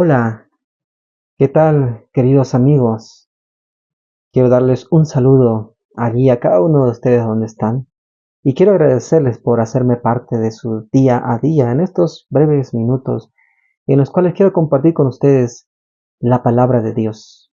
Hola, ¿qué tal, queridos amigos? Quiero darles un saludo allí a cada uno de ustedes donde están y quiero agradecerles por hacerme parte de su día a día en estos breves minutos en los cuales quiero compartir con ustedes la palabra de Dios.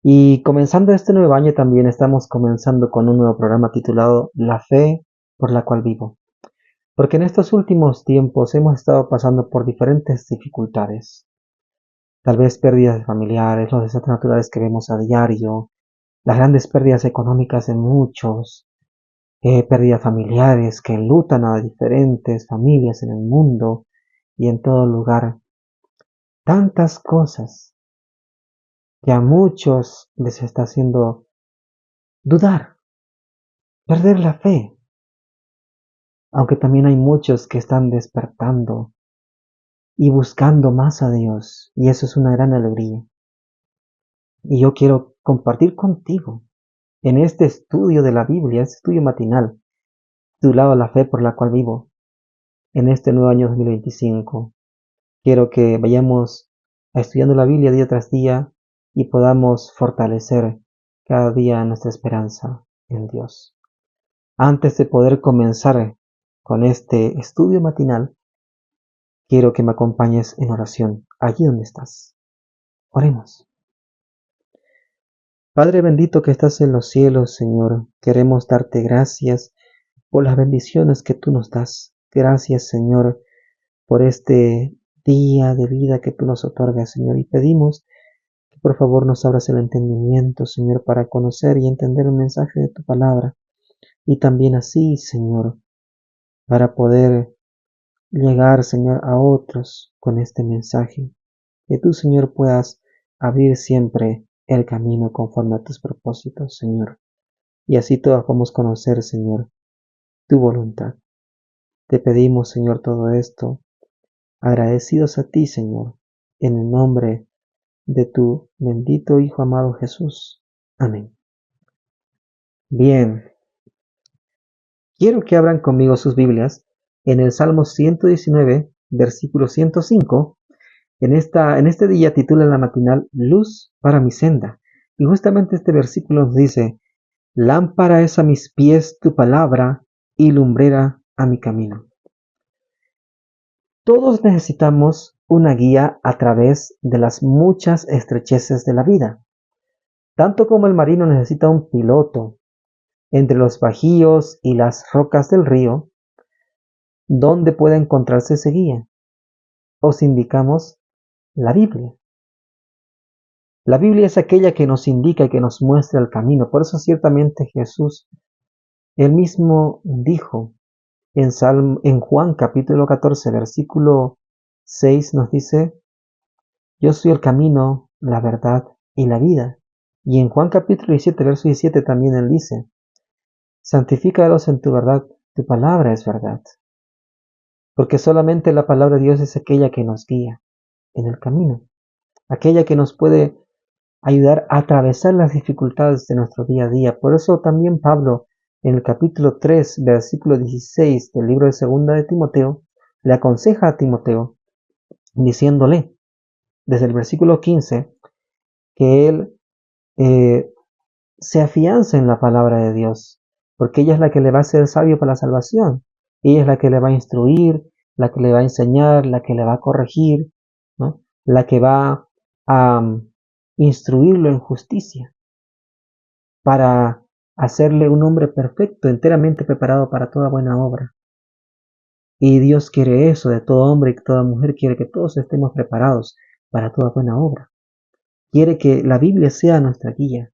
Y comenzando este nuevo año también estamos comenzando con un nuevo programa titulado La fe por la cual vivo. Porque en estos últimos tiempos hemos estado pasando por diferentes dificultades. Tal vez pérdidas familiares, los desastres naturales que vemos a diario, las grandes pérdidas económicas de muchos, pérdidas familiares que enlutan a diferentes familias en el mundo y en todo lugar. Tantas cosas que a muchos les está haciendo dudar, perder la fe, aunque también hay muchos que están despertando y buscando más a Dios, y eso es una gran alegría. Y yo quiero compartir contigo en este estudio de la Biblia, este estudio matinal, titulado La fe por la cual vivo, en este nuevo año 2025. Quiero que vayamos estudiando la Biblia día tras día y podamos fortalecer cada día nuestra esperanza en Dios. Antes de poder comenzar con este estudio matinal, quiero que me acompañes en oración, allí donde estás. Oremos. Padre bendito que estás en los cielos, Señor, queremos darte gracias por las bendiciones que tú nos das. Gracias, Señor, por este día de vida que tú nos otorgas, Señor, y pedimos que por favor nos abras el entendimiento, Señor, para conocer y entender el mensaje de tu palabra, y también así, Señor, para poder llegar, Señor, a otros con este mensaje, que tú, Señor, puedas abrir siempre el camino conforme a tus propósitos, Señor, y así todos podamos conocer, Señor, tu voluntad. Te pedimos, Señor, todo esto, agradecidos a ti, Señor, en el nombre de tu bendito Hijo amado Jesús. Amén. Bien, quiero que abran conmigo sus Biblias en el Salmo 119, versículo 105. En este día titula la matinal Luz para mi senda. Y justamente este versículo nos dice, lámpara es a mis pies tu palabra y lumbrera a mi camino. Todos necesitamos una guía a través de las muchas estrecheces de la vida. Tanto como el marino necesita un piloto entre los bajíos y las rocas del río, ¿dónde puede encontrarse ese guía? Os indicamos la Biblia. La Biblia es aquella que nos indica y que nos muestra el camino. Por eso ciertamente Jesús, él mismo dijo en Juan capítulo 14, versículo 6 nos dice, yo soy el camino, la verdad y la vida. Y en Juan capítulo 17, verso 17 también él dice, santifícalos en tu verdad, tu palabra es verdad. Porque solamente la palabra de Dios es aquella que nos guía en el camino, aquella que nos puede ayudar a atravesar las dificultades de nuestro día a día. Por eso también Pablo, en el capítulo 3, versículo 16 del libro de Segunda de Timoteo, le aconseja a Timoteo, diciéndole, desde el versículo 15, que él se afianza en la palabra de Dios, porque ella es la que le va a hacer sabio para la salvación. Ella es la que le va a instruir, la que le va a enseñar, la que le va a corregir, ¿no? La que va a instruirlo en justicia, para hacerle un hombre perfecto, enteramente preparado para toda buena obra. Y Dios quiere eso de todo hombre y toda mujer, quiere que todos estemos preparados para toda buena obra. Quiere que la Biblia sea nuestra guía.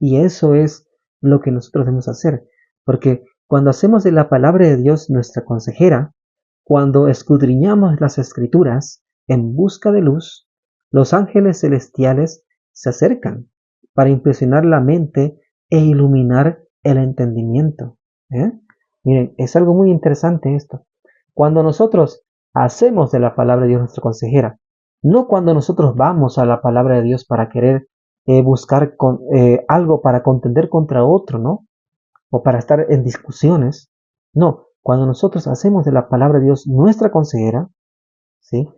Y eso es lo que nosotros debemos hacer, porque cuando hacemos de la palabra de Dios nuestra consejera, cuando escudriñamos las escrituras en busca de luz, los ángeles celestiales se acercan para impresionar la mente e iluminar el entendimiento. Miren, es algo muy interesante esto. Cuando nosotros hacemos de la palabra de Dios nuestra consejera, no cuando nosotros vamos a la palabra de Dios para querer buscar algo para contender contra otro, ¿no? O para estar en discusiones. No, cuando nosotros hacemos de la palabra de Dios nuestra consejera, ¿sí?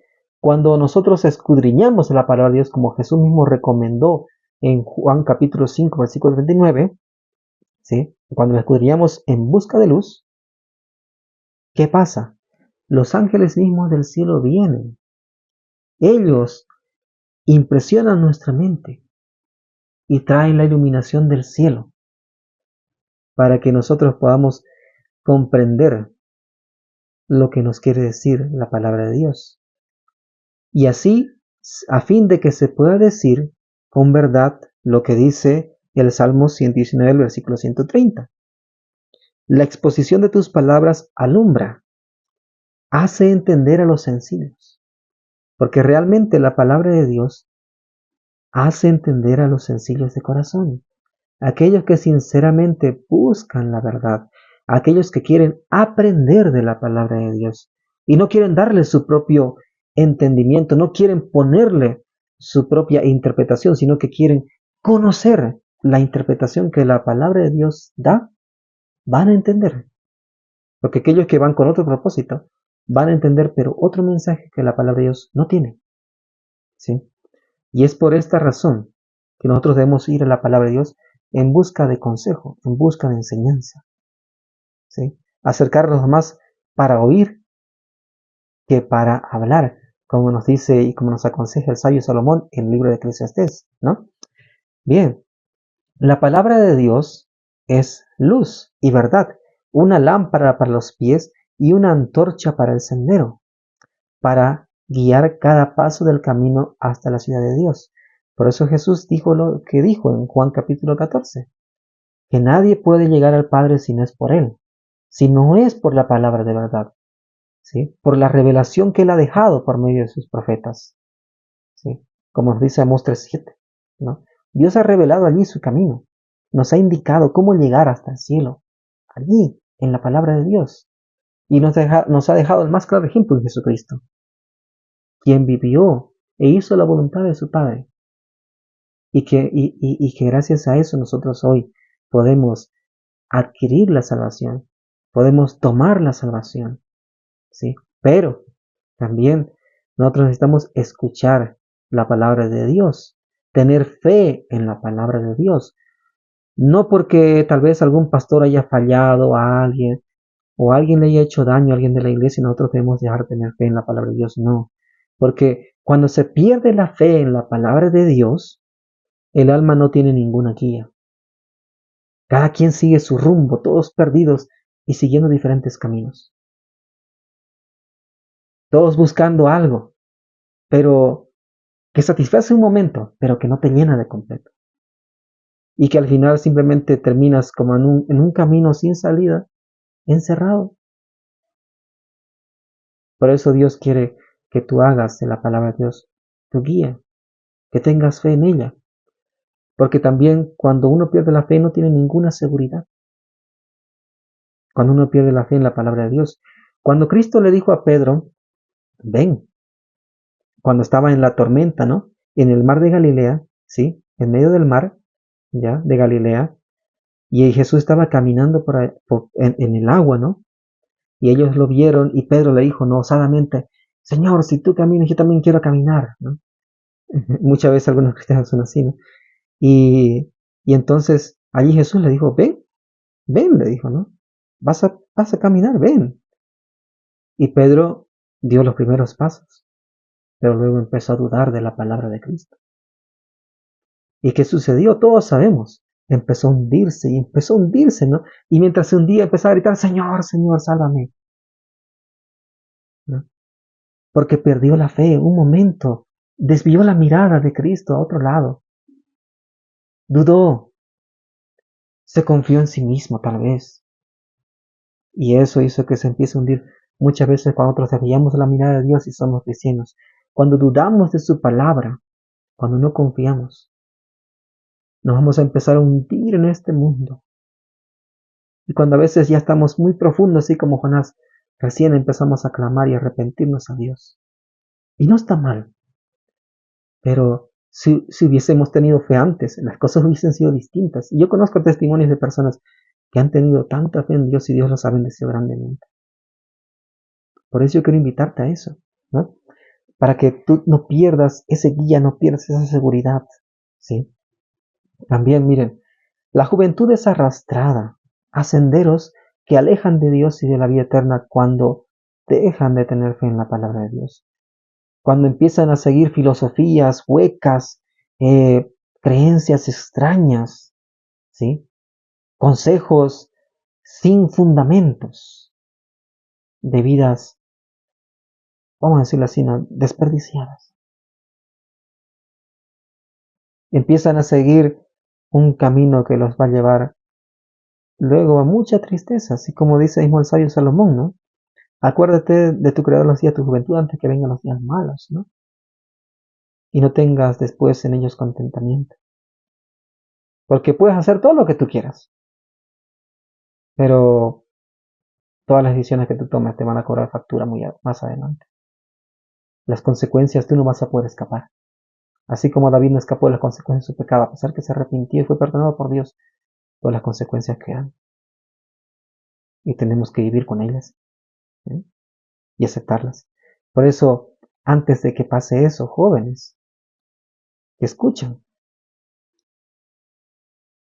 Cuando nosotros escudriñamos la palabra de Dios, como Jesús mismo recomendó en Juan capítulo 5, versículo 39, ¿sí? Cuando la escudriñamos en busca de luz, ¿qué pasa? Los ángeles mismos del cielo vienen. Ellos impresionan nuestra mente y traen la iluminación del cielo para que nosotros podamos comprender lo que nos quiere decir la palabra de Dios. Y así, a fin de que se pueda decir con verdad lo que dice el Salmo 119, el versículo 130. La exposición de tus palabras alumbra, hace entender a los sencillos, porque realmente la palabra de Dios hace entender a los sencillos de corazón, aquellos que sinceramente buscan la verdad, aquellos que quieren aprender de la palabra de Dios y no quieren darle su propio entendimiento, no quieren ponerle su propia interpretación, sino que quieren conocer la interpretación que la palabra de Dios da, van a entender. Porque aquellos que van con otro propósito van a entender, pero otro mensaje que la palabra de Dios no tiene. ¿Sí? Y es por esta razón que nosotros debemos ir a la palabra de Dios en busca de consejo, en busca de enseñanza. ¿Sí? Acercarnos más para oír que para hablar, como nos dice y como nos aconseja el sabio Salomón en el libro de Eclesiastés, ¿no? Bien, la palabra de Dios es luz y verdad, una lámpara para los pies y una antorcha para el sendero, para guiar cada paso del camino hasta la ciudad de Dios. Por eso Jesús dijo lo que dijo en Juan capítulo 14, que nadie puede llegar al Padre si no es por Él, si no es por la palabra de verdad, ¿sí? Por la revelación que Él ha dejado por medio de sus profetas, ¿sí? Como nos dice Amós 3:7, ¿no? Dios ha revelado allí su camino, nos ha indicado cómo llegar hasta el cielo, allí, en la palabra de Dios, y nos ha dejado el más claro ejemplo en Jesucristo, quien vivió e hizo la voluntad de su Padre, y que gracias a eso nosotros hoy podemos adquirir la salvación, podemos tomar la salvación, ¿sí? Pero también nosotros necesitamos escuchar la palabra de Dios, tener fe en la palabra de Dios, no porque tal vez algún pastor haya fallado a alguien o alguien le haya hecho daño a alguien de la iglesia y nosotros debemos dejar de tener fe en la palabra de Dios, no, porque cuando se pierde la fe en la palabra de Dios, el alma no tiene ninguna guía. Cada quien sigue su rumbo, todos perdidos y siguiendo diferentes caminos. Todos buscando algo, pero que satisface un momento, pero que no te llena de completo. Y que al final simplemente terminas como en un camino sin salida, encerrado. Por eso Dios quiere que tú hagas de la palabra de Dios tu guía, que tengas fe en ella. Porque también cuando uno pierde la fe no tiene ninguna seguridad. Cuando uno pierde la fe en la palabra de Dios. Cuando Cristo le dijo a Pedro, ven, cuando estaba en la tormenta, ¿no? En el mar de Galilea, ¿sí? En medio del mar, ¿ya? De Galilea. Y Jesús estaba caminando en el agua, ¿no? Y ellos lo vieron y Pedro le dijo, no, osadamente, Señor, si tú caminas, yo también quiero caminar, ¿no? Muchas veces algunos cristianos son así, ¿no? Y entonces allí Jesús le dijo, ven, le dijo, ¿no? Vas a caminar, ven. Y Pedro dio los primeros pasos, pero luego empezó a dudar de la palabra de Cristo. ¿Y qué sucedió? Todos sabemos. Empezó a hundirse y empezó a hundirse, ¿no? Y mientras se hundía empezó a gritar, Señor, Señor, sálvame, ¿no? Porque perdió la fe un momento, desvió la mirada de Cristo a otro lado, dudó, se confió en sí mismo tal vez, y eso hizo que se empiece a hundir. Muchas veces cuando nosotros desviamos la mirada de Dios y somos cristianos, cuando dudamos de su palabra, cuando no confiamos, nos vamos a empezar a hundir en este mundo. Y cuando a veces ya estamos muy profundos, así como Jonás, recién empezamos a clamar y arrepentirnos a Dios. Y no está mal, pero si hubiésemos tenido fe antes, las cosas hubiesen sido distintas. Y yo conozco testimonios de personas que han tenido tanta fe en Dios y Dios los ha bendecido grandemente. Por eso yo quiero invitarte a eso, ¿no? para que tú no pierdas ese guía, no pierdas esa seguridad, ¿sí? También, miren, la juventud es arrastrada a senderos que alejan de Dios y de la vida eterna cuando dejan de tener fe en la palabra de Dios. Cuando empiezan a seguir filosofías huecas, creencias extrañas, ¿sí? Consejos sin fundamentos de vidas, vamos a decirlo así, ¿no? Desperdiciadas. Empiezan a seguir un camino que los va a llevar luego a mucha tristeza, así como dice mismo el sabio Salomón, ¿no? Acuérdate de tu Creador los días de tu juventud antes que vengan los días malos, ¿no? Y no tengas después en ellos contentamiento. Porque puedes hacer todo lo que tú quieras, pero todas las decisiones que tú tomes te van a cobrar factura más adelante. Las consecuencias tú no vas a poder escapar. Así como David no escapó de las consecuencias de su pecado, a pesar que se arrepintió y fue perdonado por Dios, todas las consecuencias quedan. Y tenemos que vivir con ellas, ¿eh? Y aceptarlas. Por eso, antes de que pase eso, jóvenes que escuchan,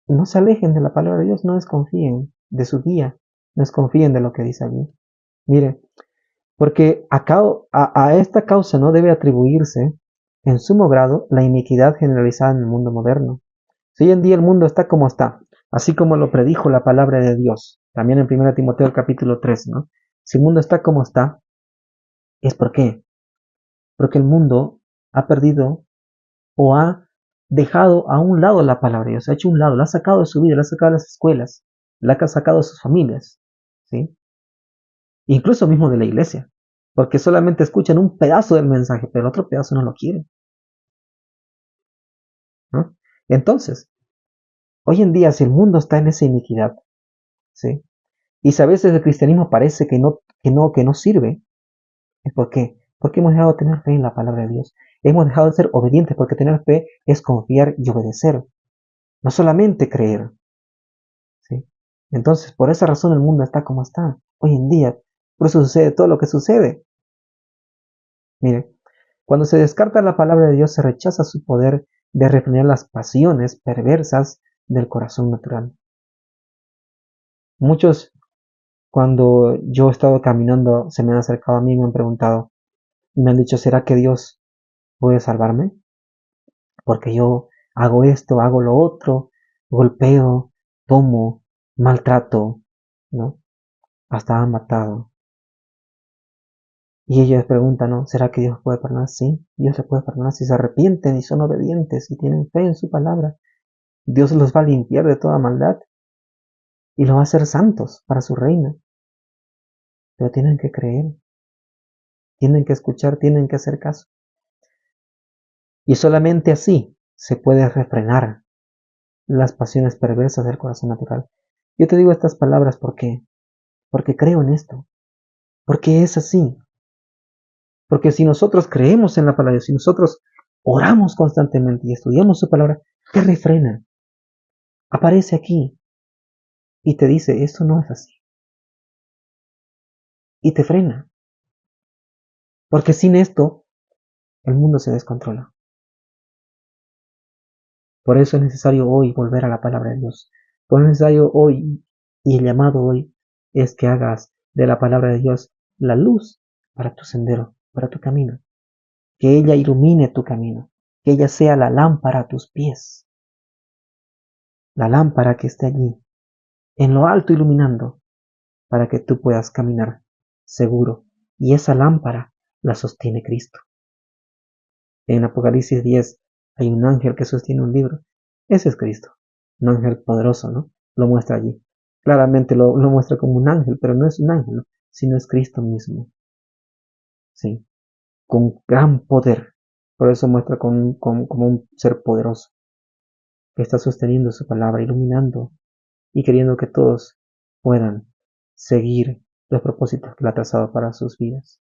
no se alejen de la palabra de Dios, no desconfíen de su guía, no desconfíen de lo que dice allí. Mire, porque a esta causa no debe atribuirse en sumo grado la iniquidad generalizada en el mundo moderno. Si hoy en día el mundo está como está, así como lo predijo la palabra de Dios, también en 1 Timoteo capítulo 3, ¿no? Si el mundo está como está, ¿es por qué? Porque el mundo ha perdido o ha dejado a un lado la palabra de Dios, ha hecho un lado, la ha sacado de su vida, la ha sacado de las escuelas, la ha sacado de sus familias, ¿sí? Incluso mismo de la iglesia, porque solamente escuchan un pedazo del mensaje, pero el otro pedazo no lo quieren, ¿no? Entonces, hoy en día, si el mundo está en esa iniquidad, ¿sí? Y si a veces el cristianismo parece que no sirve, ¿es por qué? Porque hemos dejado de tener fe en la palabra de Dios. Hemos dejado de ser obedientes, porque tener fe es confiar y obedecer, no solamente creer, ¿sí? Entonces, por esa razón el mundo está como está hoy en día. Por eso sucede todo lo que sucede. Mire, cuando se descarta la palabra de Dios, se rechaza su poder de refrenar las pasiones perversas del corazón natural. Muchos, cuando yo he estado caminando, se me han acercado a mí y me han preguntado, y me han dicho, ¿será que Dios puede salvarme? Porque yo hago esto, hago lo otro, golpeo, tomo, maltrato, ¿no? Hasta han matado. Y ellos preguntan, ¿no? ¿Será que Dios puede perdonar? Sí, Dios se puede perdonar si se arrepienten y son obedientes y tienen fe en su palabra. Dios los va a limpiar de toda maldad y los va a hacer santos para su reino. Pero tienen que creer, tienen que escuchar, tienen que hacer caso. Y solamente así se puede refrenar las pasiones perversas del corazón natural. Yo te digo estas palabras porque creo en esto, porque es así. Porque si nosotros creemos en la palabra de Dios, si nosotros oramos constantemente y estudiamos su palabra, ¿qué refrena? Aparece aquí y te dice, esto no es así. Y te frena. Porque sin esto, el mundo se descontrola. Por eso es necesario hoy volver a la palabra de Dios. Por eso es necesario hoy, y el llamado hoy, es que hagas de la palabra de Dios la luz para tu sendero, para tu camino. Que ella ilumine tu camino. Que ella sea la lámpara a tus pies. La lámpara que esté allí, en lo alto iluminando, para que tú puedas caminar seguro. Y esa lámpara la sostiene Cristo. En Apocalipsis 10 hay un ángel que sostiene un libro. Ese es Cristo. Un ángel poderoso, ¿no? Lo muestra allí. Claramente lo muestra como un ángel, pero no es un ángel, ¿no? Sino es Cristo mismo. Sí. Con gran poder. Por eso muestra como un ser poderoso que está sosteniendo su palabra, iluminando y queriendo que todos puedan seguir los propósitos que Él ha trazado para sus vidas.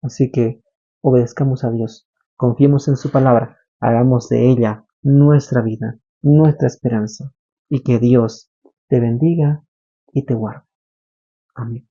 Así que obedezcamos a Dios, confiemos en su palabra, hagamos de ella nuestra vida, nuestra esperanza, y que Dios te bendiga y te guarde. Amén.